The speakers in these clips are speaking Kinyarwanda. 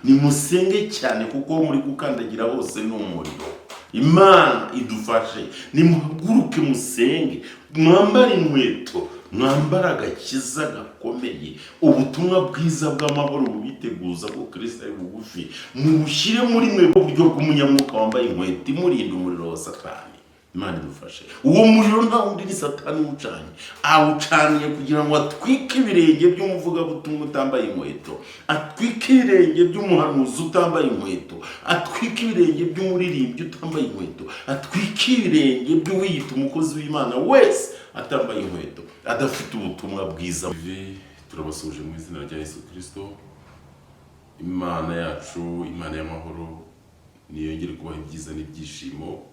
nimusenge cyane kuko muri gukandagira hose n'umuriro. Imana idufashe, nimuhaguruke musenge, mwambare inkweto, mwambara agakiza gakomeye, ubutumwa bwiza bw'amahoro bubiteguza ko Kristo ari bugufi, mubushyire muri mwe uburyo bw'umunyamwuka wambaye inkweto imurinda umuriro wa Satani. Imana idufashe. Uwo muriro nta wundi ni Satani uwucanye, awucaniye kugira ngo atwike ibirenge by'umuvugabutumwa utambaye inkweto, atwike ibirenge by'umuhanuzi utambaye inkweto, atwike ibirenge by'umuririmbyi utambaye inkweto, atwike ibirenge by'uwiyita umukozi w'Imana wese atambaye inkweto, adafite ubutumwa bwiza. Turabasuje mu izina rya Yesu Kristo. Imana yacu, Imana y'amahoro, niyongere kubaha ibyiza n'ibyishimo,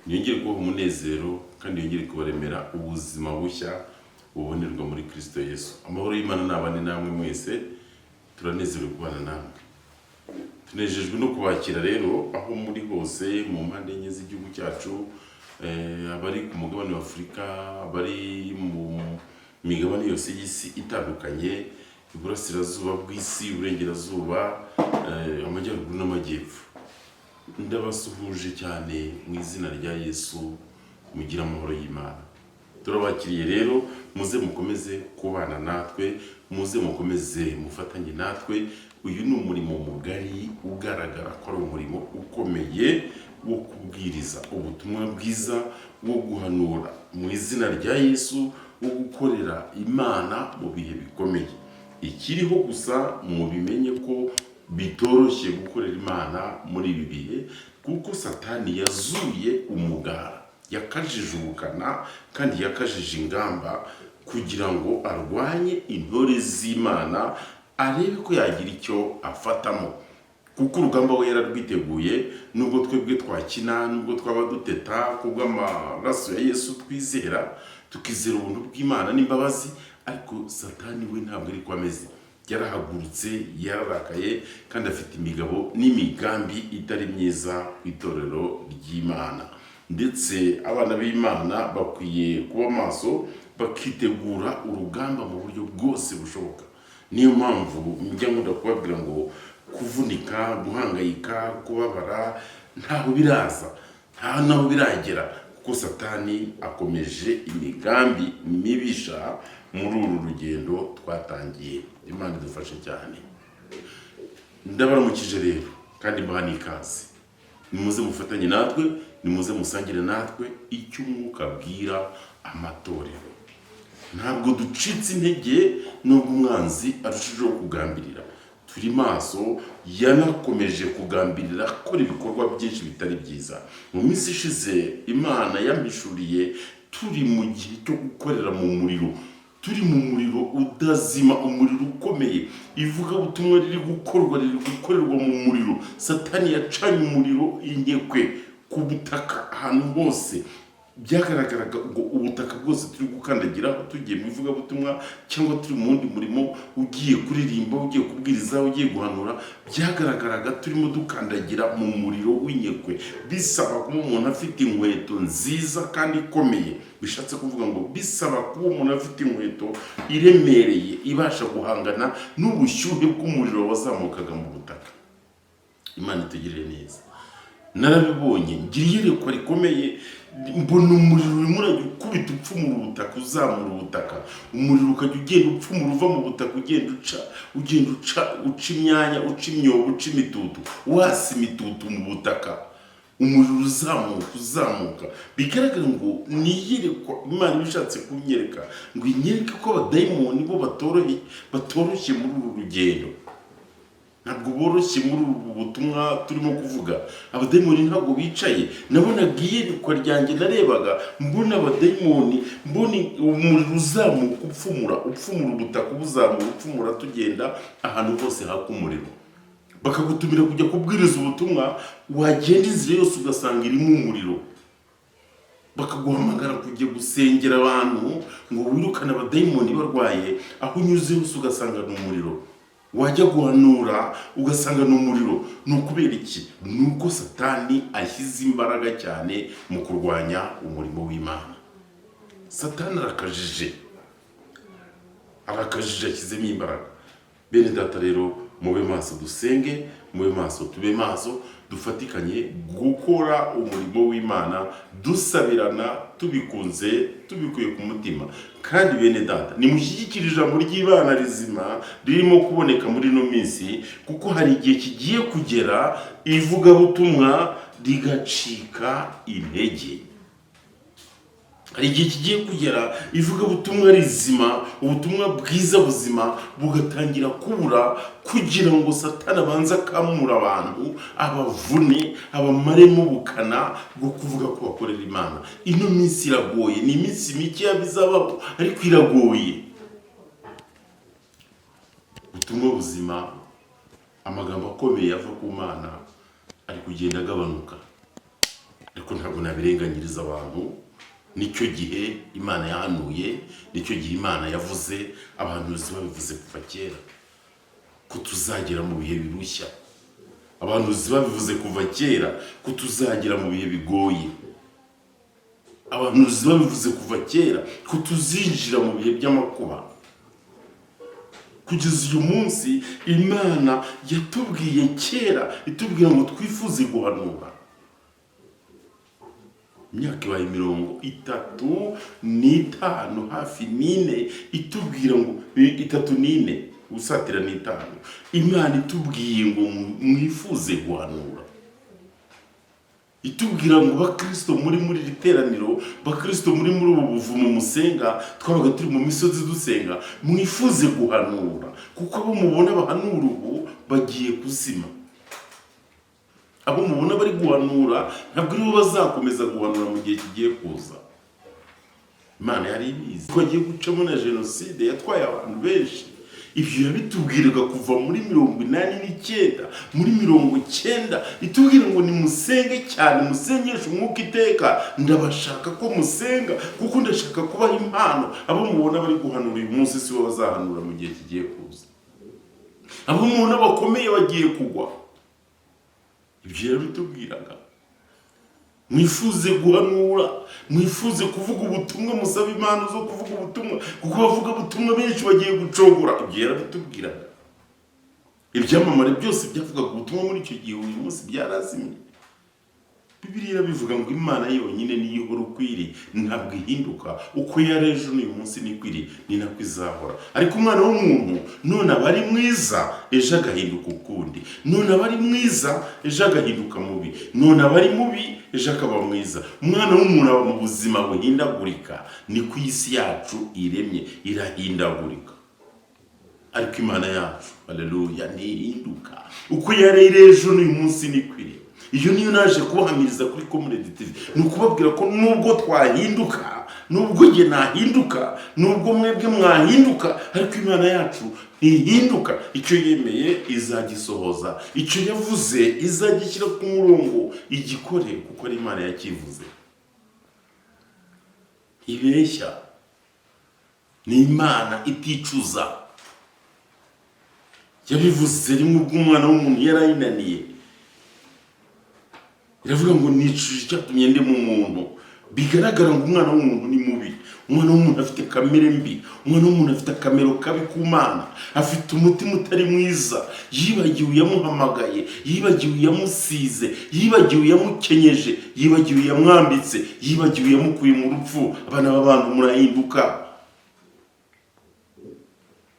niyongere kubaha umunezero, kandi yongere kubaremera ubuzima bushya bubonerwa muri Kristo Yesu. Amahoro y'Imana nabane namwe mwese, turanezerewe kubana namwe. Tunejejwe no kubakira rero aho muri hose mu mpande enye z'igihugu cyacu, abari ku mugabane wa Afurika, abari mu migabane yose y'isi itandukanye, iburasirazuba bw'isi, uburengerazuba, amajyaruguru n'amajyepfo. Ndabasuhuje cyane mu izina rya Yesu, mugira amahoro y'Imana. Turabakiriye rero, muze mukomeze kubana natwe, muze mukomeze mufatanye natwe. Uyu ni umurimo mugari ugaragara ko ari umurimo ukomeye wo kubwiriza ubutumwa bwiza, wo guhanura mu izina rya Yesu, wo gukorera Imana mu bihe bikomeye. Ikiriho gusa mubimenye ko bitoroshye gukorera Imana muri ibi bihe, kuko Satani yazuye umugara, yakajije ubukana kandi yakajije ingamba kugira ngo arwanye intore z'Imana, arebe ko yagira icyo afatamo. Kuko urugamba we yararwiteguye, nubwo twebwe twakina, nubwo twaba duteta, kubw'amaraso ya Yesu twizera, tukizera ubuntu bw'Imana n'imbabazi, ariko Satani we ntabwo ari ko ameze. Yarahagurutse, yararakaye, kandi afite imigabo n'imigambi itari myiza ku itorero ry'Imana. Ndetse abana b'Imana bakwiye kuba maso, bakitegura urugamba mu buryo bwose bushoboka. Niyo mpamvu njya nkunda kubabwira ngo kuvunika, guhangayika, kubabara ntaho biraza, nta naho biragera, kuko Satani akomeje imigambi mibisha muri uru rugendo twatangiye. Imana idufashe cyane. Ndabaramukije rero kandi mbaha ikaze. Nimuze mufatanye natwe, nimuze musangire natwe icyo umwuka abwira amatorero. Ntabwo ducitse intege nubwo umwanzi arushijeho kugambirira. Turi maso, yanakomeje kugambirira akora ibikorwa byinshi bitari byiza. Mu minsi ishize Imana yampishuriye turi mu gihe cyo gukorera mu muriro. Turi mu muriro udazima, umuriro ukomeye. Ivugabutumwa riri gukorerwa mu muriro. Satani yacanye umuriro inkekwe ku butaka ahantu hose. Byagaragaraga ngo ubutaka bwose turi gukandagiraho tugiye mu ivugabutumwa, cyangwa turi mu wundi murimo, ugiye kuririmba, ugiye kubwiriza, ugiye guhanura, byagaragaraga turimo dukandagira mu muriro w'inkekwe. Bisaba kuba umuntu afite inkweto nziza kandi ikomeye. Bishatse kuvuga ngo bisaba kuba umuntu afite inkweto iremereye, ibasha guhangana n'ubushyuhe bw'umuriro wazamukaga mu butaka. Imana itugirire neza. Narabibonye, ngira iyerekwa rikomeye, mbona umuriro urimo urajya ukubita upfumura ubutaka, uzamura ubutaka. Umuriro ukajya ugenda upfumura uva mu butaka, ugenda uca imyanya, uca imyobo, uca imitutu, wasa imitutu mu butaka. Umuriro uzamuka. Bigaragara ngo niyerekwa Imana ibishatse kunyereka, ngo inyereke ko abadayimoni bo batoroshye muri uru rugendo. Ntabwo boroshye muri ubu butumwa turimo kuvuga. Abadayimoni ntabwo bicaye. Nabonaga iyerekwa ryanjye, narebaga mbona abadayimoni, mbona umuriro uzamuka upfumura ubutaka, ubuzamura upfumura, tugenda ahantu hose haka umuriro. Bakagutumira kujya kubwiriza ubutumwa, wagenda inzira yose ugasanga irimo umuriro. Bakaguhamagara kujya gusengera abantu ngo wirukane abadayimoni barwaye, aho unyuze hose ugasanga ni umuriro. Wajya guhanura ugasanga ni umuriro. Ni ukubera iki? Nuko Satani ashyize imbaraga cyane mu kurwanya umurimo w'Imana. Satani arakajije, ashyizemo imbaraga. Bene data rero, mube maso dusenge, mube maso tube maso, dufatikanye gukora umurimo w'Imana, dusabirana, tubikunze, tubikuye ku mutima. Kandi bene data, nimushyigikire ijambo ry'Imana rizima ririmo kuboneka muri no minsi, kuko hari igihe kigiye kugera ivugabutumwa rigacika intege. Hari igihe kigiye kugera ivugabutumwa rizima, ubutumwa bwiza buzima bugatangira kubura, kugira ngo Satani abanze akamura abantu, abavune, abamaremo ubukana bwo kuvuga ko bakorera Imana. Ino minsi iragoye, ni iminsi mike bizabaho, ariko iragoye. Ubutumwa buzima, amagambo akomeye ava ku Mana ari kugenda agabanuka, ariko ntabwo nabirenganyiriza abantu. Nicyo gihe Imana yahanuye, nicyo gihe Imana yavuze, abantu babivuze kuva kera ko tuzagera mu bihe birushya. Abantu babivuze kuva kera ko tuzagera mu bihe bigoye. Abantu babivuze kuva kera ko tuzinjira mu bihe by'amakuba. Kugeza uyu munsi Imana yatubwiye kera, itubwira ngo twifuze guhanura. Imyaka ibaye 35 hafi 4, itubwira ngo 34 usatira ni 5. Imana itubwiye ngo mwifuze guhanura. Itubwira ngo bakristo muri literaniro, bakristo muri ubu buvumo musenga, twabaga turi mu misozi dusenga, mwifuze guhanura, kuko abo mubona bahanura ubu bagiye kuzima. Abo mubona bari guhanura ntabwo aribo bazakomeza guhanura mu gihe kigiye kuza. Imana yari ibizi ko agiye gucamo na jenoside yatwaye abantu benshi. Ibyo yabitubwiraga kuva muri 89, muri 90, itubwira ngo nimusenge cyane, musengeshe umwuka iteka. Ndabashaka ko musenga, kuko ndashaka kubaha impano. Abo mubona bari guhanura uyu munsi si bo bazahanura mu gihe kigiye kuza. Abo mubona bakomeye bagiye kugwa. Ibyo yabitubwiraga. Mwifuze guhanura, mwifuze kuvuga ubutumwa, musaba impano zo kuvuga ubutumwa, kuko bavuga ubutumwa benshi bagiye gucogora. Ibyo yarabitubwiraga. Ibyamamare byose byavugaga ubutumwa muri icyo gihe uyu munsi byarazimye. Bibiliya bivuga ngo Imana yonyine niyo ihora ukwiri, ntabwo ihinduka. Uko yari ejo n'uyu munsi nikwiri, ni nako izahora. Ariko umwana w'umuntu none aba ari mwiza, ejo agahinduka ukundi. None aba ari mwiza, ejo agahinduka mubi. None aba ari mubi, ejo akaba mwiza. Umwana w'umuntu aba mu buzima buhindagurika. Ni ku isi yacu iremye, irahindagurika. Ariko Imana yacu, haleluya, ntihinduka. Uko yari ejo n'uyu munsi nikwiri. Iyo niyo naje kubahamiriza kuri Community TV. Ni ukubabwira ko nubwo twahinduka, nubwo nge nahinduka, nubwo mwebwe mwahinduka, ariko Imana yacu ntihinduka. Icyo yemeye izagisohoza, icyo yavuze izagishyira ku murongo, igikore, kuko ari Imana yakivuze. Ibeshya. Ni Imana iticuza. Yabivuze rimwe ubwo umwana w'umuntu yarayinaniye. Iravuga ngo nicuje icyatumye ndi mu muntu. Bigaragara ngo umwana w'umuntu ni mubi. Umwana w'umuntu afite kamere mbi. Umwana w'umuntu afite akamero kabi ku Mana. Afite umutima utari mwiza. Yibagiwe yamuhamagaye, yibagiwe yamusize, yibagiwe yamukenyeje, yibagiwe yamwambitse, yibagiwe yamukuye mu rupfu. Abana b'abantu murahinduka.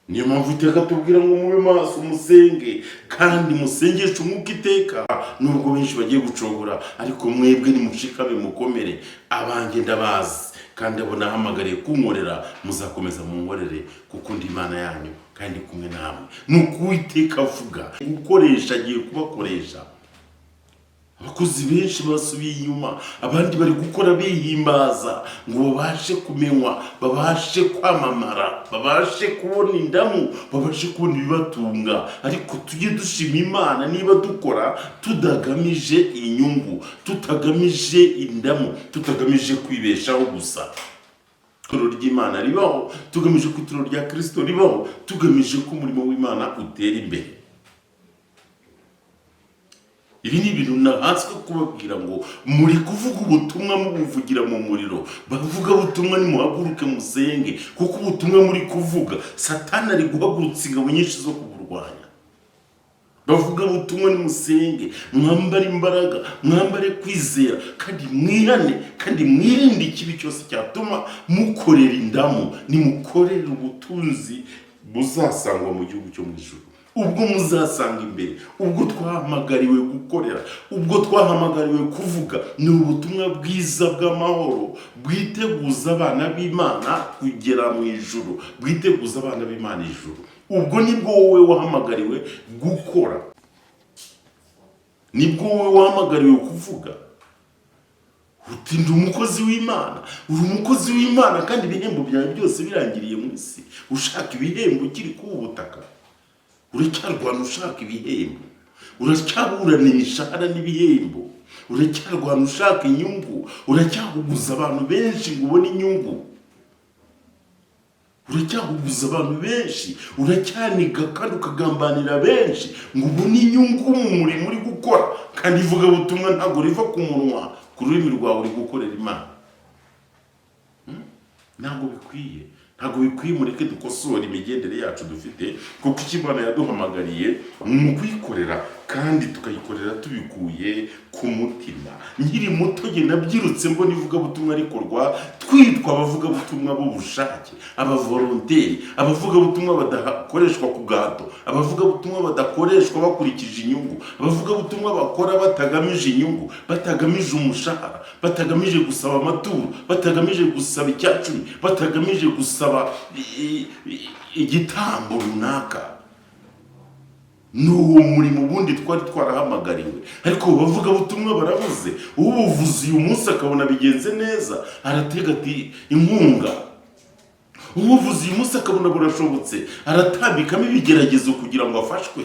Niyo mpamvu iteka tubwira ngo mube maso musenge, kandi musengeshe umwuka iteka. Nubwo benshi bagiye gucogora, ariko mwebwe nimushikame mukomere. Abanjye ndabazi, kandi abo nahamagariye kunkorera, muzakomeza munkorere, kuko ndi Imana yanyu kandi kumwe namwe. Nuko Uwiteka avuga, gukoresha agiye kubakoresha. Abakozi benshi basubiye inyuma, abandi bari gukora bihimbaza ngo babashe kumenywa, babashe kwamamara, babashe kubona indamu, babashe kubona ibibatunga. Ariko tujye dushima Imana niba dukora tudagamije inyungu, tutagamije indamu, tutagamije kwibeshaho gusa. Itorero ry'Imana ribaho, tugamije ko itorero rya Kristo ribaho, tugamije ko umurimo w'Imana utera imbere. Ibi ni ibintu nahatswe kubabwira ngo muri kuvuga ubutumwa mubuvugira mu muriro. Bavuga ubutumwa nimuhaguruke musenge, kuko ubutumwa muri kuvuga Satani ari guhagurutsa ingabo nyinshi zo kuburwanya. bavuga butumwa nimusenge, mwambare imbaraga, mwambare kwizera, kandi mwihane, kandi mwirinde ikibi cyose cyatuma mukorera indamu. Nimukorere ubutunzi buzasangwa mu gihugu cyo mu ijuru. Ubwo muzasanga imbere, ubwo twahamagariwe gukorera, ubwo twahamagariwe kuvuga, ni ubutumwa bwiza bw'amahoro bwiteguza abana b'Imana kugera mu ijuru, bwiteguza abana b'Imana ijuru. Ubwo nibwo wowe wahamagariwe gukora, nibwo wowe wahamagariwe kuvuga. Uti ndi umukozi w'Imana, uri umukozi w'Imana, kandi ibihembo byawe byose birangiriye mu isi. Ushaka ibihembo ukiri ku butaka, uracyarwana ushaka ibihembo, uracyaburana imishahara n'ibihembo, uracyarwana ushaka inyungu, uracyahuguza abantu benshi ngo ubone inyungu, uracyahuguza abantu benshi, uracyaniga kandi ukagambanira benshi ngo ubone inyungu mu murimo uri gukora. Kandi ivuga butumwa ntabwo riva ku munwa, ku rurimi rwawe uri gukorera Imana. Ntabwo bikwiye, ntabwo bikwiye. Mureke dukosora imigendere yacu dufite, kuko Imana yaduhamagariye mu kuyikorera, kandi tukayikorera tubikuye ku mutima. Nkiri muto nge nabyirutse mbona ivugabutumwa rikorwa, twitwa abavugabutumwa b'ubushake, abavolonteri, abavugabutumwa badakoreshwa ku gahato, abavugabutumwa badakoreshwa bakurikije inyungu, abavugabutumwa bakora batagamije inyungu, batagamije umushahara, batagamije gusaba amaturo, batagamije gusaba icyacumi, batagamije gusaba igitambo runaka. N'uwo murimo ubundi twari twarahamagariwe, ariko bavuga butumwa barabuze. Ubuvuzi uyu munsi akabona bigenze neza, aratega ati inkunga. Umuvuzi uyu munsi akabona burashobotse, aratambikamo ibigeragezo kugira ngo afashwe.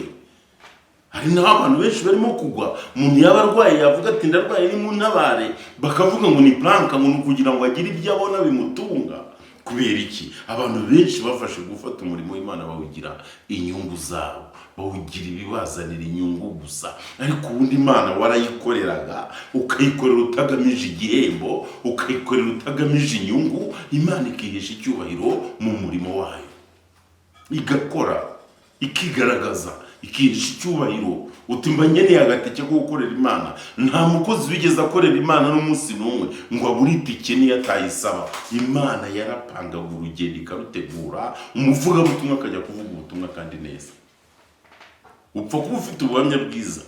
Hari naho abantu benshi barimo kugwa. Umuntu yaba arwaye yavuga ati ndarwaye ni mu ntabare, bakavuga ngo ni planka, ngo kugira ngo agire ibyo abona bimutunga. Kubera iki? Abantu benshi bafashe gufata umurimo w'Imana bawugira inyungu zabo, bawugira ibibazanira inyungu gusa. Ariko ubundi Imana warayikoreraga, ukayikorera utagamije igihembo, ukayikorera utagamije inyungu. Imana ikihesha icyubahiro mu murimo wayo, igakora, ikigaragaza, ikihesha icyubahiro. Utimba nyeneye agateke ko gukorera Imana. Nta mukozi wigeze akorera Imana n'umunsi n'umwe ngo abure itike niyo atayisaba. Imana yarapangaga urugendo ikarutegura, umuvugabutumwa akajya kuvuga ubutumwa kandi neza. Upfa kuba ufite ubuhamya bwiza,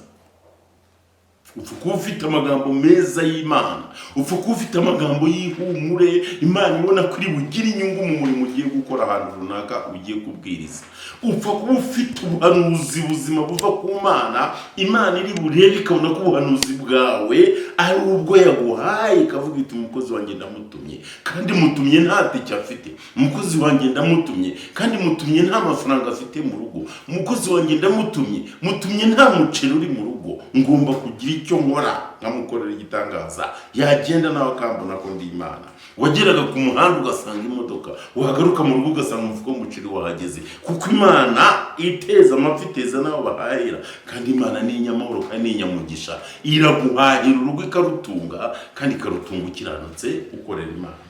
upfa kuba ufite amagambo meza y'Imana, upfa kuba ufite amagambo y'ihumure, Imana ibona kuri bugire inyungu mu murimo ugiye gukora ahantu runaka ugiye kubwiriza. Upfa kuba ufite ubuhanuzi buzima buva ku Mana, Imana iri burebe ikabona ko ubuhanuzi bwawe ari ubwo yaguhaye, ikavuga iti umukozi wanjye ndamutumye, kandi mutumye nta tike afite. Umukozi wanjye ndamutumye, kandi mutumye nta mafaranga afite mu rugo. Umukozi wanjye ndamutumye, mutumye nta muceri uri mu rugo. Ngomba kugira icyo nkora nkamukorera igitangaza. Yagenda nawe akambona ko ndi Imana. Wageraga ku muhanda ugasanga imodoka, wagaruka mu rugo ugasanga umufuko w'umuceri wahageze. Kuko Imana iteza amapfa, iteza n'abo bahahira. Kandi Imana ni inyamahoro kandi ni inyamugisha, iraguhahira urugo ikarutunga, kandi ikarutunga ukiranutse ukorera Imana.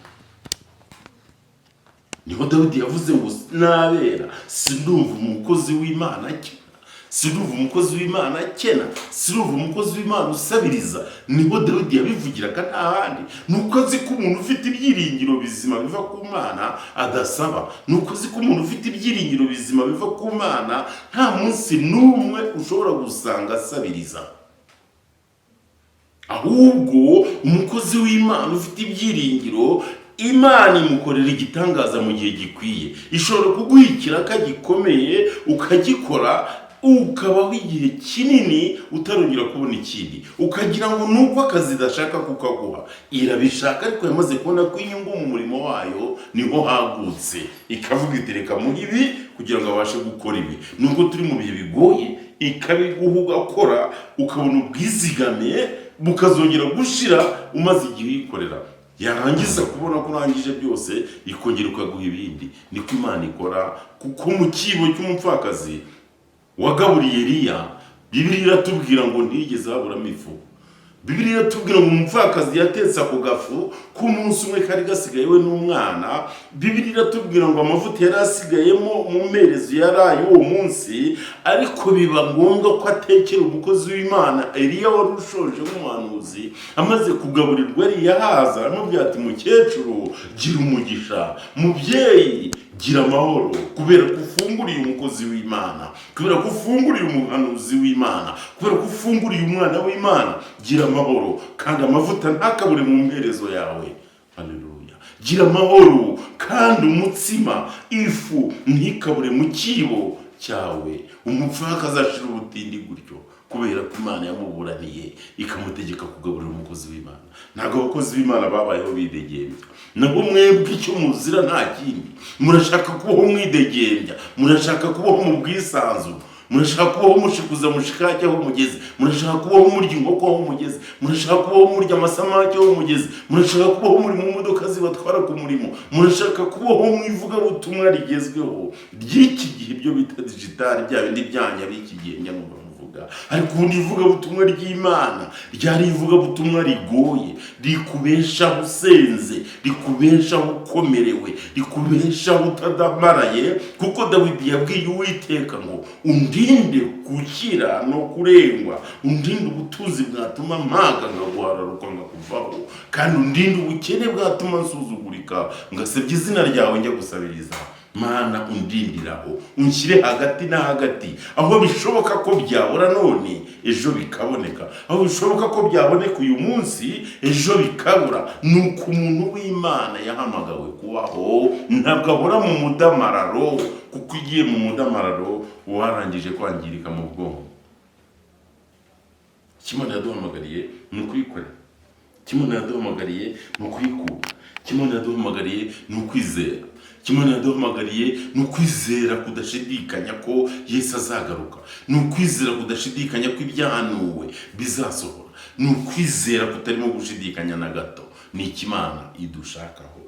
Niho Dawidi yavuze ngo nabera sindumva umukozi w'Imana akena, sindumva umukozi w'Imana akena, sindumva umukozi w'Imana usabiriza. Niho Dawidi yabivugiraga nta handi. Nuko azi ko umuntu ufite ibyiringiro bizima biva ku Mana adasaba. Nuko azi ko umuntu ufite ibyiringiro bizima biva ku Mana nta munsi n'umwe ushobora gusanga asabiriza. Ahubwo umukozi w'Imana ufite ibyiringiro, Imana imukorera igitangaza mu gihe gikwiye. Ishobora kuguha ikiraka gikomeye ukagikora, ukabaho igihe kinini utarongera kubona ikindi, ukagira ngo nuko akazi idashaka kukaguha. Irabishaka, ariko yamaze kubona ko inyungu mu murimo wayo niho hagutse, ikavuga iti reka muhe ibi kugira ngo abashe gukora ibi. Nubwo turi mu bihe bigoye, ikabiguha ugakora, ukabona ubwizigame bukazongera gushira umaze igihe uyikorera. Yarangiza kubona ko urangije byose, ikongera ukaguha ibindi. Niko Imana ikora. Kuko mu kibo cy'umupfakazi wagaburiye Eliya, Bibiliya iratubwira ngo ntiyigeze haburamo ifu. Bibiliya iratubwira ngo umupfakazi yatetse ako gafu k'umunsi umwe kari gasigaye we n'umwana. Bibiliya iratubwira ngo amavuta yari asigayemo mu mperezo yari ay'uwo munsi, ariko biba ngombwa ko atekera umukozi w'Imana Eliya wari ushoje nk'umuhanuzi. Amaze kugaburirwa Eliya haza aramubwira ati, mukecuru gira umugisha, mubyeyi gira amahoro, kubera ko ufunguriye umukozi w'Imana, kubera ko ufunguriye umuhanuzi w'Imana, kubera ko ufunguriye umwana w'Imana. Gira amahoro, kandi amavuta ntakabure mu mperezo yawe. Haleluya. Gira amahoro, kandi umutsima, ifu ntikabure mu kibo cyawe. Umupfakazi ashira ubutindi gutyo kubera ko Imana yamuburaniye ikamutegeka kugaburira umukozi w'Imana. Ntabwo abakozi b'Imana babayeho bidegembya. Nabo mwebwe icyo muzira nta kindi, murashaka kubaho mwidegembya, murashaka kubaho mu bwisanzure, murashaka kubaho mushikuza mushikake aho mugeze, murashaka kubaho murya inkoko aho mugeze, murashaka kubaho murya amasamake aho mugeze, murashaka kubaho muri mu modoka zibatwara ku murimo, murashaka kubaho mu ivugabutumwa rigezweho ry'iki gihe, ibyo bita digitali, bya bindi byanya b'iki gihe nyamubona. Ariko ubundi ivugabutumwa ry'Imana ryari ivugabutumwa rigoye, rikubeshaho usenze, rikubeshaho ukomerewe, rikubeshaho utadamaraye. Kuko Dawidi yabwiye Uwiteka ngo undinde gukira no kurengwa, undinde ubutunzi bwatuma mpaga ngaguhararuka ngakuvaho, kandi undinde ubukene bwatuma nsuzugurika ngasebya izina ryawe njya gusabiriza. Mana undindiraho, unshyire hagati na hagati, aho bishoboka ko byabura none ejo bikaboneka, aho bishoboka ko byaboneka uyu munsi ejo bikabura. Nuko umuntu w'Imana yahamagawe kubaho, ntabwo abura mu mudamararo, kuko igiye mu mudamararo warangije kwangirika mu bwonko. Imana yaduhamagariye ni ukwikorera, Imana yaduhamagariye ni ukwikura, Imana yaduhamagariye ni ukwizera, Imana yaduhamagariye ni ukwizera kudashidikanya ko Yesu azagaruka, ni ukwizera kudashidikanya ko ibyahanuwe bizasohora, ni ukwizera kutarimo gushidikanya na gato. Ni Imana idushakaho,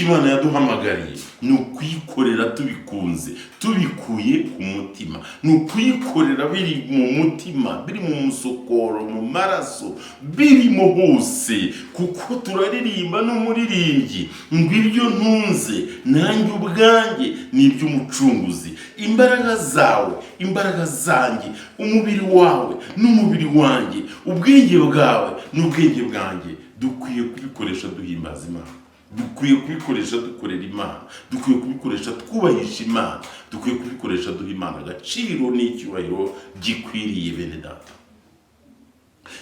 Imana yaduhamagariye ni ukwikorera tubikunze, tubikuye ku mutima, ni ukwikorera biri mu mutima, biri mu musokoro, mu maraso, birimo hose. Kuko turaririmba n'umuririmbyi ngo ibyo ntunze nanjye ubwanjye ni iby'umucunguzi. Imbaraga zawe, imbaraga zanjye, umubiri wawe n'umubiri wanjye, ubwenge bwawe n'ubwenge bwanjye, dukwiye kubikoresha duhimbaza Imana, dukwiye kubikoresha dukorera Imana, dukwiye kubikoresha twubahisha Imana, dukwiye kubikoresha duha Imana agaciro n'icyubahiro gikwiriye. Bene data,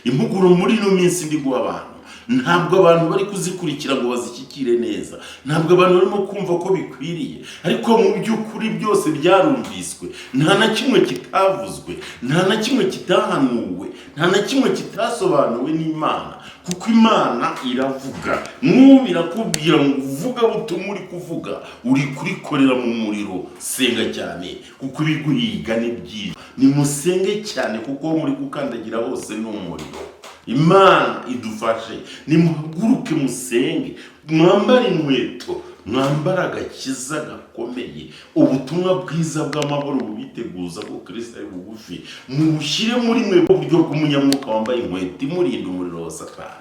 impuguro muri ino minsi ndi guha abantu, ntabwo abantu bari kuzikurikira ngo bazishyikire neza, ntabwo abantu barimo kumva ko bikwiriye, ariko mu by'ukuri byose byarumviswe. Nta na kimwe kitavuzwe, nta na kimwe kitahanuwe, nta na kimwe kitasobanuwe n'Imana, kuko Imana iravuga. N'ubu irakubwira ngo uvuga butumwa uri kuvuga, uri kurikorera mu muriro. Senga cyane kuko ibiguhiga ni byinshi. Nimusenge cyane kuko muri gukandagira hose ni umuriro. Imana idufashe, nimuhaguruke musenge, mwambare inkweto, mwambara agakiza gakomeye, ubutumwa bwiza bw'amahoro bubiteguza ko Kristo ari bugufi, mubushyire muri mwe buryo bw'umunyamwuka wambaye inkweto imurinda umuriro wa Satani.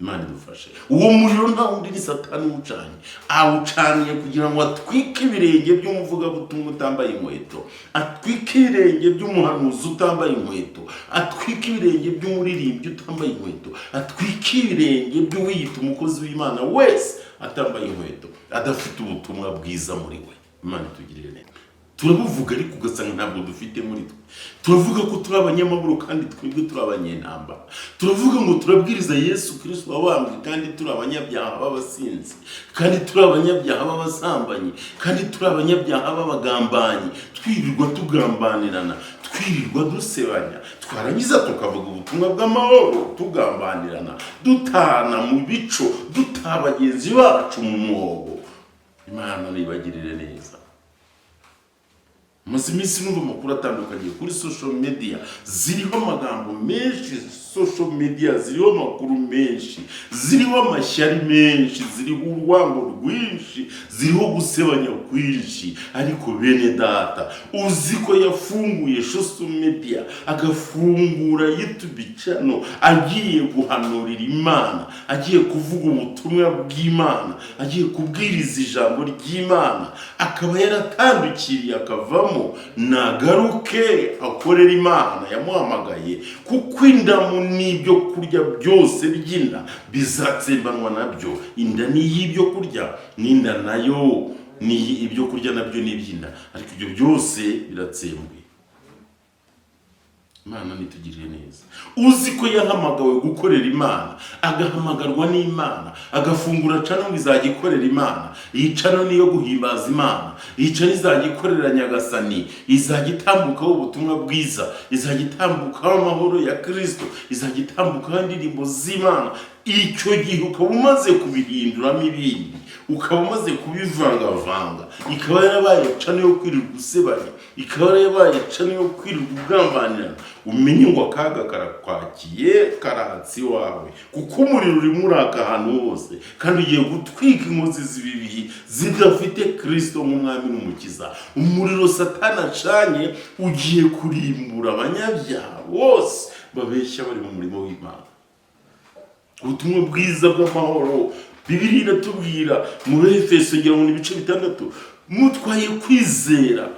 Imana idufashe. Uwo muriro nta wundi ni Satani uwucanye, awucaniye kugira ngo atwike ibirenge by'umuvugabutumwa utambaye inkweto, atwike ibirenge by'umuhanuzi utambaye inkweto, atwike ibirenge by'umuririmbyi utambaye inkweto, atwike ibirenge by'uwiyita umukozi w'Imana wese atambaye inkweto, adafite ubutumwa bwiza muri we. Imana itugirire neza. Turabuvuga ariko ugasanga ntabwo dufite muri twe. Turavuga ko turi abanyamahoro kandi twebwe turi abanyentambara. Turavuga ngo turabwiriza Yesu Kristo wabambwe kandi turi abanyabyaha b'abasinzi, kandi turi abanyabyaha b'abasambanyi, kandi turi abanyabyaha b'abagambanyi, twirirwa tugambanirana, twirirwa dusebanya, twarangiza tukavuga ubutumwa bw'amahoro tugambanirana, dutana mu bico, dutaha bagenzi bacu mu mwobo. Imana nibagirire neza. maze iminsi numva amakuru atandukanye kuri social media, ziriho amagambo menshi, social media ziriho amakuru menshi, ziriho amashyari menshi, ziriho urwango rwinshi, ziriho gusebanya kwinshi. Ariko bene data, uzi ko yafunguye social media, agafungura YouTube channel, agiye guhanurira Imana, agiye kuvuga ubutumwa bw'Imana, agiye kubwiriza ijambo ry'Imana, akaba yaratandukiriye akavamo, nagaruke akorera Imana yamuhamagaye, kuko indamu n'ibyo kurya byose by'inda bizatsembanwa nabyo. Inda ni y'ibyo kurya, n'inda nayo ni ibyo kurya nabyo n'iby'inda, ariko ibyo byose biratsembwe. Imana nitugirire neza. Uzi ko yahamagawe gukorera Imana, agahamagarwa n'Imana, agafungura cano izajya ikorera Imana. Iyi cano niyo guhimbaza Imana, iyi cano izajya ikorera Nyagasani, izajya itambukaho ubutumwa bwiza, izajya itambukaho amahoro ya Kristo, izajya itambukaho indirimbo z'Imana. Icyo gihe ukaba umaze kubihinduramo ibindi, ukaba umaze kubivangavanga, ikaba yarabaye cano yo kwirirwa usebanya, ikaba yarabaye cano yo kwirirwa ugambanira, umenye ngo akaga karakwakiye, karatsi wawe, kuko umuriro urimo uraka ahantu hose, kandi ugiye gutwika inkozi z'ibibi zidafite Kristo nk'umwami n'umukiza. Umuriro Satani acanye ugiye kurimbura abanyabyaha bose babeshya bari mu murimo w'Imana. Ubutumwa bwiza bw'amahoro, Bibiliya iratubwira mu Efeso ngira ngo ni ibice 6, mutwaye kwizera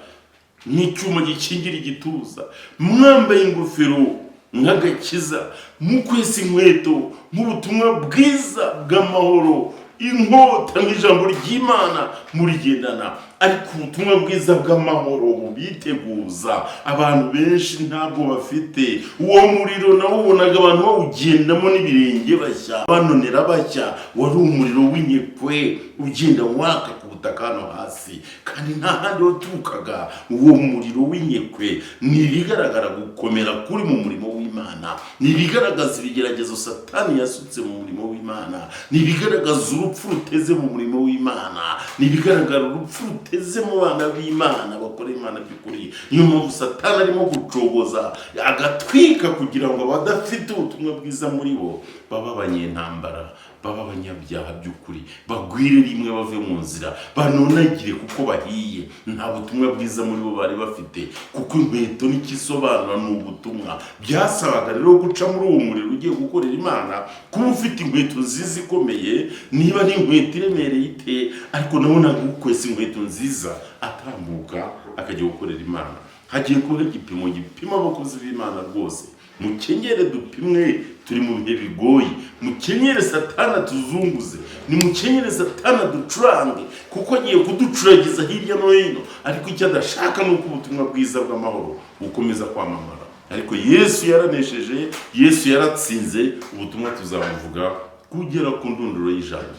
n'icyuma gikingira igituza, mwambaye ingofero nk'agakiza, mukwesa inkweto nk'ubutumwa bwiza bw'amahoro, inkota nk'ijambo ry'Imana murigendana. Ariko ubutumwa bwiza bw'amahoro bubiteguza abantu benshi ntabwo bafite. Uwo muriro nawo ubonaga abantu bawugendamo n'ibirenge bashya, banonera bashya. Wari umuriro w'inyekwe ugenda waka ku butaka hano hasi, kandi nta handi waturukaga. Uwo muriro w'inyekwe ni ibigaragara gukomera kuri mu murimo w'Imana, ni ibigaragaza ibigeragezo Satani yasutse mu murimo w'Imana, ni ibigaragaza urupfu ruteze mu murimo w'Imana, ni ibigaragara urupfu ruteze mu bana b'Imana bakora Imana by'ukuri. Niyo mpamvu Satani arimo gucogoza, agatwika kugira ngo abadafite ubutumwa bwiza muri bo baba abanyentambara, baba abanyabyaha by'ukuri, bagwire rimwe bave mu nzira, banonagire kuko bahiye. Nta butumwa bwiza muri bo bari bafite, kuko inkweto n'ikisobanura ni ubutumwa. Byasabaga rero guca muri uwo muriro ugiye gukorera Imana, kuba ufite inkweto nziza ikomeye. Niba ni inkweto iremereye ite, ariko nabonaga ukwesa inkweto nziza atambuka akajya gukorera Imana. Hagiye kuba igipimo gipima abakozi b'Imana rwose. Mukenyere dupimwe, turi mu bihe bigoye. Mukenyere Satani atuzunguze, ni mukenyere Satani aducurange, kuko agiye kuducuragiza hirya no hino. Ariko icyo adashaka ni uko ubutumwa bwiza bw'amahoro bukomeza kwamamara. Ariko Yesu yaranesheje, Yesu yaratsinze. Ubutumwa tuzabuvuga kugera ku ndunduro y'ijambo.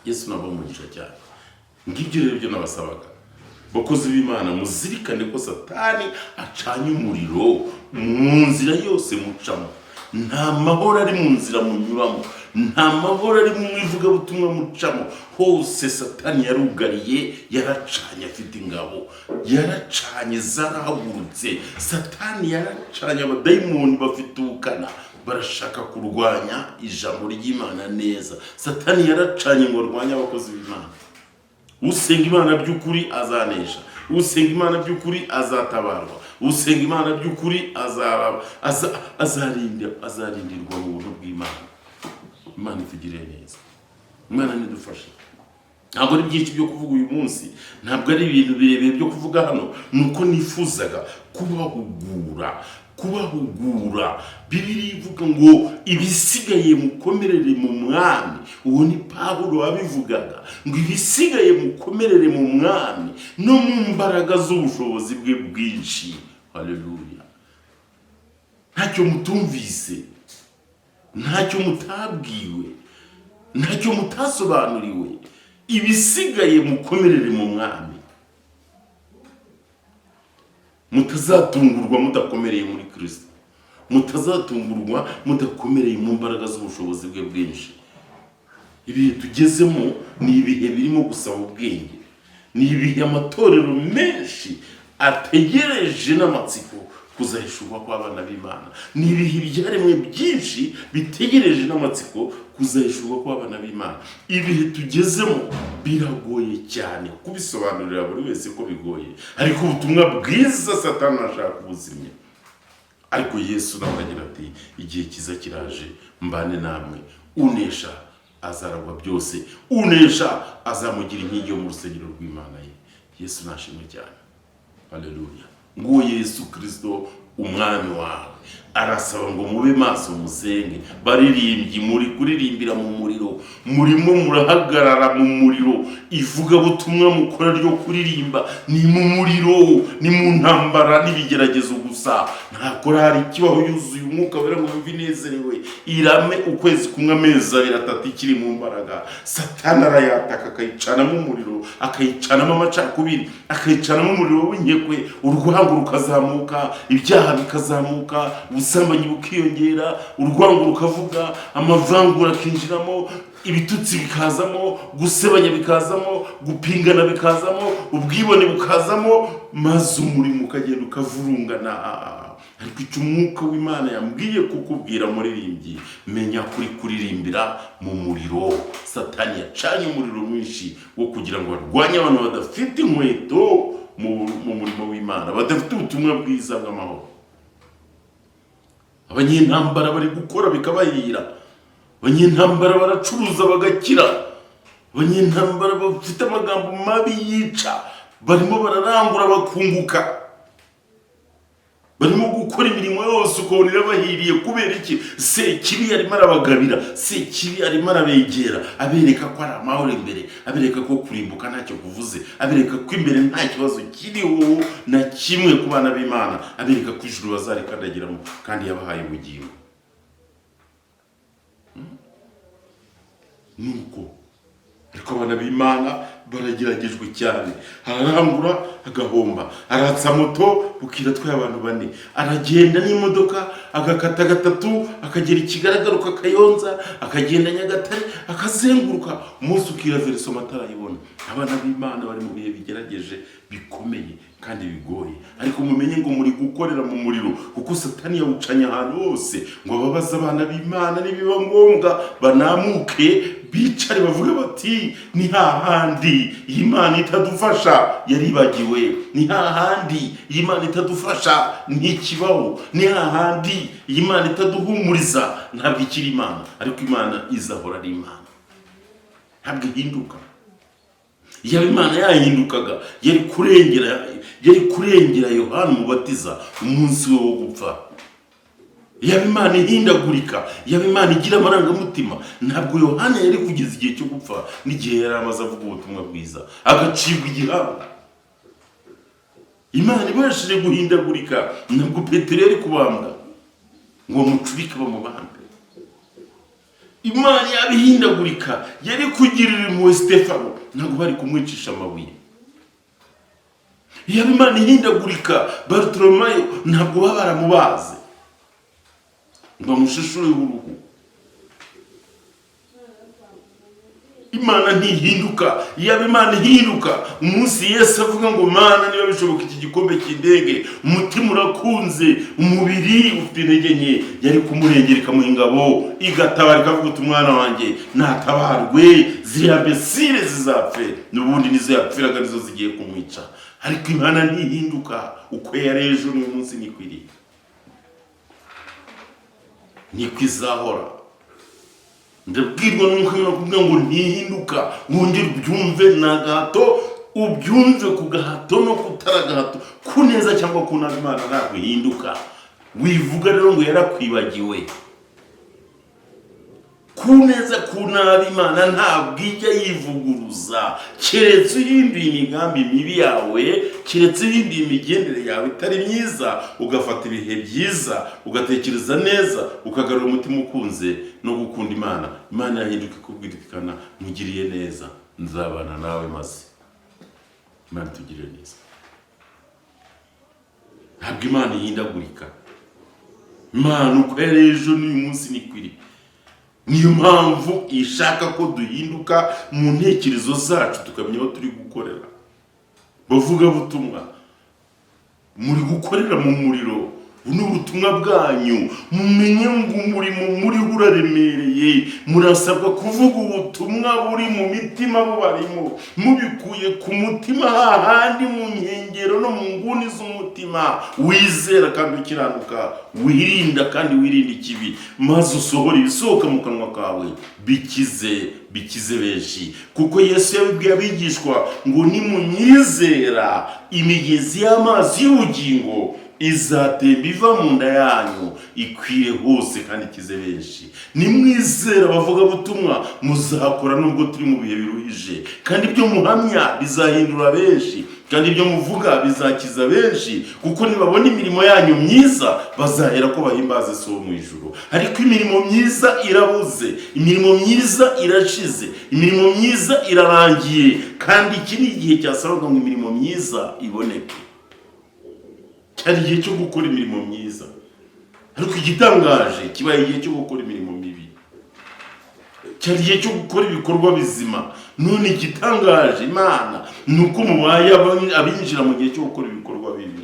Yesu nabamugisha cyane. Ngibyo rero byo nabasabaga, bakozi b'Imana, muzirikane ko Satani acanye umuriro mu nzira yose mucamo. Nta mahoro ari mu nzira munyuramo, nta mahoro ari mu ivugabutumwa mucamo. Hose Satani yarugariye, yaracanye afite ingabo, yaracanye zarahagurutse. Satani yaracanye, abadayimoni bafite ubukana, barashaka kurwanya ijambo ry'Imana neza. Satani yaracanye ngo arwanye abakozi b'Imana. Usenga Imana by'ukuri azanesha, usenga Imana by'ukuri azatabarwa, usenga Imana by'ukuri azarindirwa mu buntu bw'Imana. Imana itugirire neza, Imana nidufashe. Ntabwo ari byinshi byo kuvuga uyu munsi, ntabwo ari ibintu birebire byo kuvuga hano, nuko nifuzaga kubahugura. Bibiliya ivuga ngo ibisigaye mukomerere mu mwami. Uwo ni Pawulo wabivugaga, ngo ibisigaye mukomerere mu mwami no mu mbaraga z'ubushobozi bwe bwinshi. Haleluya. Ntacyo mutumvise, ntacyo mutabwiwe, ntacyo mutasobanuriwe. Ibisigaye mukomerere mu mwami, mutazatungurwa mudakomereye muri Kristo, mutazatungurwa mudakomereye mu mbaraga z'ubushobozi bwe bwinshi. Ibihe tugezemo ni ibihe birimo gusaba ubwenge, ni ibihe amatorero menshi ategereje n'amatsiko kuzahishurwa kw'abana b'Imana. Ni ibihe byaremwe byinshi bitegereje n'amatsiko kuzahishurwa kw'abana b'Imana. Ibihe tugezemo biragoye cyane kubisobanurira buri wese ko bigoye, ariko ubutumwa bwiza Satani ashaka ubuzimya. Ariko Yesu nawe agira ati igihe kiza kiraje mbane namwe, unesha azaragwa byose, unesha azamugira inkingi yo mu rusengero rw'Imana ye. Yesu nashimwe cyane. Haleluya. Nguwo Yesu Kristo umwami wawe arasaba ngo mube maso musenge. Baririmbyi muri kuririmbira mu muriro, murimo murahagarara mu muriro. Ivuga butumwa mukora ryo kuririmba ni mu muriro, ni mu ntambara n'ibigeragezo gusa. Ntakora hari kibaho yuzuye umwuka wera ngo mvi nezerewe. Irame ukwezi kumwe amezi abiri atatu ikiri mu mbaraga. Satani arayataka akayicana mu muriro, akayicana mu amacakubiri, akayicana mu muriro w'inkekwe. Urwango rukazamuka, ibyaha bikazamuka, ubusambanyi bukiyongera, urwango rukavuga, amavangura akinjiramo, ibitutsi bikazamo, gusebanya bikazamo, gupingana bikazamo, ubwibone bukazamo, maze umurimo ukagenda ukavurungana. Ariko icyo umwuka w'Imana yambwiye kukubwira muririmbyi, menya kuri kuririmbira mu muriro. Satani yacanye umuriro mwinshi wo kugira ngo barwanye abantu badafite inkweto mu murimo w'Imana, badafite ubutumwa bwiza bw'amahoro. Abanyentambara bari gukora bikabahira, abanyentambara baracuruza bagakira, abanyentambara bafite amagambo mabi yica, barimo bararangura bakunguka, barimo gukora imirimo yose ukabona irabahiriye. Kubera iki? Sekibi arimo arabagabira, Sekibi arimo arabegera, abereka ko ari amahoro imbere, abereka ko kurimbuka ntacyo kuvuze, abereka ko imbere nta kibazo kiriho na kimwe ku bana b'Imana, abereka ko ijuru bazarikandagiramo kandi yabahaye ubugingo. Nuko ariko abana b'Imana barageragejwe cyane. Ararangura agahomba, aratsa moto bukira twaye abantu 4, aragenda n'imodoka agakata gatatu, akagera ikigaragaruka Kayonza, akagenda Nyagatare, akazenguruka umunsi ukira Vereso matara yibona. Abana b'Imana bari mu bihe bigerageje bikomeye kandi bigoye, ariko mumenye ngo muri gukorera mu muriro, kuko Satani yawucanye ahantu hose ngo ababaza abana b'Imana nibiba ngombwa banamuke bicare bavuga bati ni hahandi Imana itadufasha yaribagiwe, ni hahandi Imana itadufasha ntikibaho, ni hahandi Imana itaduhumuriza ntabwo ikiri Imana. Ariko Imana izahora ari Imana, ntabwo ihinduka. Iyo Imana yahindukaga yari kurengera Yohana Umubatiza umunsi we wo gupfa. Iyo Imana ihindagurika, iyo Imana igira amarangamutima, ntabwo Yohana yari kugeza igihe cyo gupfa n'igihe yari amaze avuga ubutumwa bwiza agacibwa igihanga. Imana ibashije guhindagurika, ntabwo Petero yari kubambwa ngo bamucurike bamubambe. Imana yabihindagurika yari kugirira impuhwe Stefano, ntabwo bari kumwicisha amabuye. Iyo Imana ihindagurika, Bartolomayo ntabwo baba baramubaze ngo bamushishore uruhu. Imana ntihinduka. Iyo Imana ihinduka, umunsi Yesu avuga ngo Mana niba bishoboka iki gikombe kindege, umutima urakunze, umubiri ufite intege nke, yari kumurengera ikamuha ingabo igatabara ikavuga uti umwana wanjye natabarwe, ziriya mbesire zizapfe, n'ubundi nizo yapfiraga nizo zigiye kumwica. Ariko Imana ntihinduka, uko yari ejo n'uyu munsi nikwiriye, niko izahora. Ndabwirwa n'umukobwa kuvuga ngo ntihinduka, wongere ubyumve na gahato, ubyumve ku gahato no kutara gahato, ku neza cyangwa ku nabi. Imana ntabwo ihinduka. Wivuga rero ngo yarakwibagiwe, ku neza ku nabi Imana ntabwo ijya yivuguruza. Keretse uhinduye imigambi mibi yawe, keretse uhinduye imigendere yawe itari myiza, ugafata ibihe byiza, ugatekereza neza, ukagarura umutima ukunze no gukunda Imana. Imana yahinduka ikubwirikana, mugiriye neza, nzabana nawe maze. Imana tugirire neza. Ntabwo Imana ihindagurika. Imana uko yari ejo n'uyu munsi nikwiriye. Niyo mpamvu ishaka ko duhinduka mu ntekerezo zacu, tukamenya aho turi gukorera. Bavuga butumwa muri gukorera mu muriro, buno ubutumwa bwanyu mumenye ngo umurimo muri uraremereye, murasabwa kuvuga ubutumwa buri mu mitima bubarimo, mubikuye ku mutima hahandi mu nkengero no mu nguni z'umutima, wizera kandi ukiranuka, wirinda kandi wirinda ikibi, maze usohora ibisohoka mu kanwa kawe bikize benshi. Kuko Yesu yabibwiye abigishwa ngo nimunyizera imigezi y'amazi y'ubugingo izatemba iva mu nda yanyu ikwire hose kandi ikize benshi. Nimwizera abavuga butumwa muzakora nubwo turi mu bihe biruhije, kandi ibyo muhamya bizahindura benshi, kandi ibyo muvuga bizakiza benshi. Kuko nibabona imirimo yanyu myiza bazahera ko bahimbaza So mu ijuru. Ariko imirimo myiza irabuze, imirimo myiza irashize, imirimo myiza irarangiye, kandi iki ni igihe cyasabaga ngo imirimo myiza iboneke. Cyari igihe cyo gukora imirimo myiza, ariko igitangaje kibaye igihe cyo gukora imirimo mibi. Cyari igihe cyo gukora ibikorwa bizima, none igitangaje Imana nuko mubaye abinjira mu gihe cyo gukora ibikorwa bibi.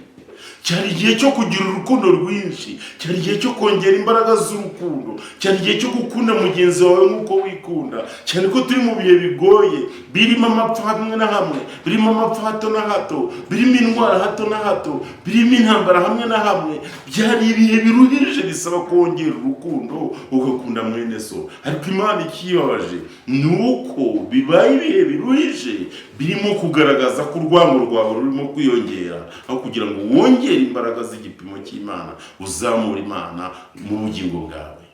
Cyari igihe cyo kugira urukundo rwinshi, cyari igihe cyo kongera imbaraga z'urukundo, cyari igihe cyo gukunda mugenzi wawe nk'uko wikunda, cyane ko turi mu bihe bigoye, birimo amapfa hamwe na hamwe, birimo amapfa hato na hato, birimo indwara hato na hato, birimo intambara hamwe na hamwe. Byari ibihe biruhije bisaba kongera urukundo ugakunda mwene so. Ariko Imana ikibabaje nuko bibaye ibihe biruhije birimo kugaragaza ko urwango rwawe rurimo kwiyongera, aho kugira ngo wongere imbaraga z'igipimo cy'Imana, uzamura Imana mu bugingo bwawe.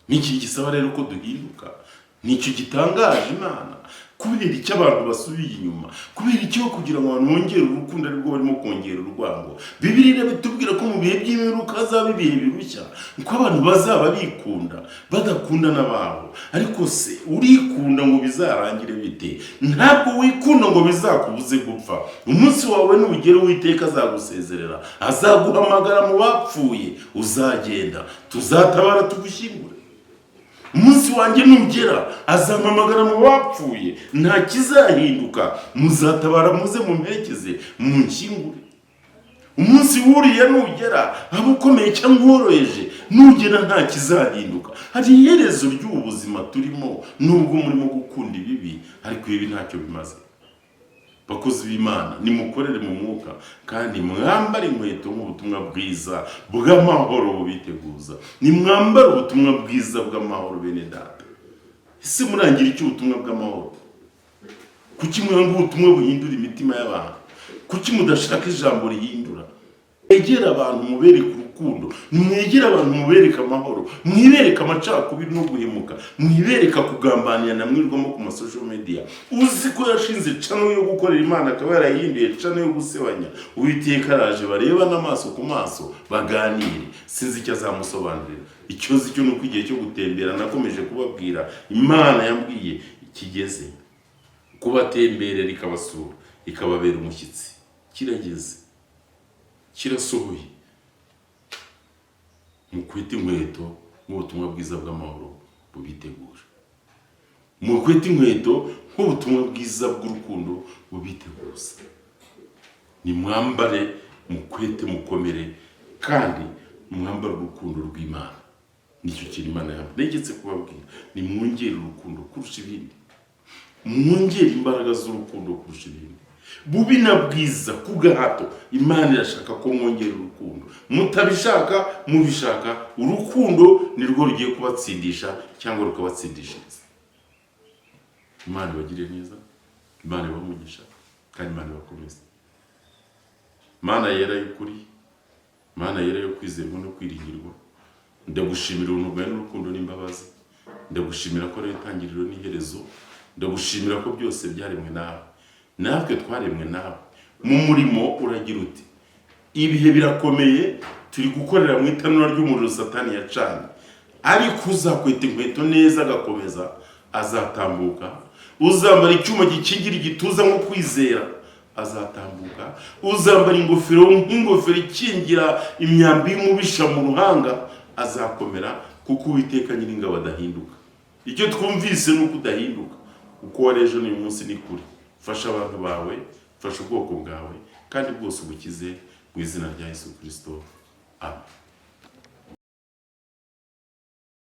Niki gisaba rero ko duhinduka, nicyo gitangaje Imana. Kubera icyo abantu basubiye inyuma, kubera icyo kugira ngo abantu bongere urukundo aribwo barimo kongera urwango. Bibiliya bitubwira ko mu bihe by'imperuka hazaba ibihe birushya, ko abantu bazaba bikunda badakunda n'ababo. Ariko se urikunda ngo bizarangire bite? Ntabwo wikunda ngo bizakubuze gupfa. Umunsi wawe nugera Uwiteka azagusezerera, azaguhamagara mu bapfuye, uzagenda, tuzatabara tugushyingure. Umunsi wanjye nugera azampamagara mu bapfuye, nta kizahinduka, muzatabara muze mumperekeze munshyingure. Umunsi wuriya nugera, aba ukomeye cyangwa woroheje, nugera nta kizahinduka. Hari iherezo ry'ubu buzima turimo, nubwo murimo gukunda ibibi, ariko ibi ntacyo bimaze. Bakozi b'Imana, nimukorere mu mwuka kandi mwambare inkweto nk'ubutumwa bwiza bw'amahoro bubiteguza. Nimwambare ubutumwa bwiza bw'amahoro bene data. Ese murangira iki ubutumwa bw'amahoro? Kuki mwanga ubutumwa buhindura imitima y'abantu? Kuki mudashaka ijambo rihindura? Mwegera abantu mubereka urukundo, mwegera abantu mubereka amahoro, mwibereka amacakubiri no guhemuka, mwibereka kugambanira na mwirwamo ku social media. Uzi ko yashinze channel yo gukorera Imana akaba yarahinduye channel yo gusebanya. Uwiteka araje bareba n'amaso ku maso baganire, sinzi icyo azamusobanurira. Icyozi cyo nuko igihe cyo gutembera nakomeje kubabwira, Imana yambwiye ikigeze kubatemberera ikabasura, ikababera umushyitsi. Kirageze, kirasohoye. Mukwete inkweto nk'ubutumwa bwiza bw'amahoro bubitegura. Mukwete inkweto nk'ubutumwa bwiza bw'urukundo bubiteguza. Nimwambare, mukwete, mukomere, kandi mwambare urukundo rw'Imana. Nicyo kintu Imana yantegetse kubabwira. Nimwongere urukundo kurusha ibindi, mwongere imbaraga z'urukundo kurusha ibindi. Bubi na bwiza ku gahato, Imana irashaka ko mwongera urukundo. Mutabishaka, mubishaka, urukundo nirwo rugiye kubatsindisha cyangwa rukabatsindishiriza. Imana ibagire neza, Imana ibamugisha, kandi Imana ibakomeze. Mana yera y'ukuri, Mana yera yo kwizerwa no kwiringirwa, ndagushimira ubuntu bwawe n'urukundo n'imbabazi. Ndagushimira ko ari itangiriro n'iherezo. Ndagushimira ko byose byaremwe nawe, natwe twaremwe nawe. Mu murimo uragira uti, ibihe birakomeye, turi gukorera mu itanura ry'umuriro Satani yacanye, ariko uzakweta inkweto neza agakomeza azatambuka. Uzambara icyuma gikingira igituza nko kwizera azatambuka. Uzambara ingofero nk'ingofero ikingira imyambi y'umubisha mu ruhanga azakomera, kuko Uwiteka Nyiringabo adahinduka. Icyo twumvise nuko udahinduka, uko wari ejo n'uyu munsi ni kuri. Fasha abantu bawe, fasha ubwoko bwawe, kandi bwose ubukize mu izina rya Yesu Kristo. Amen.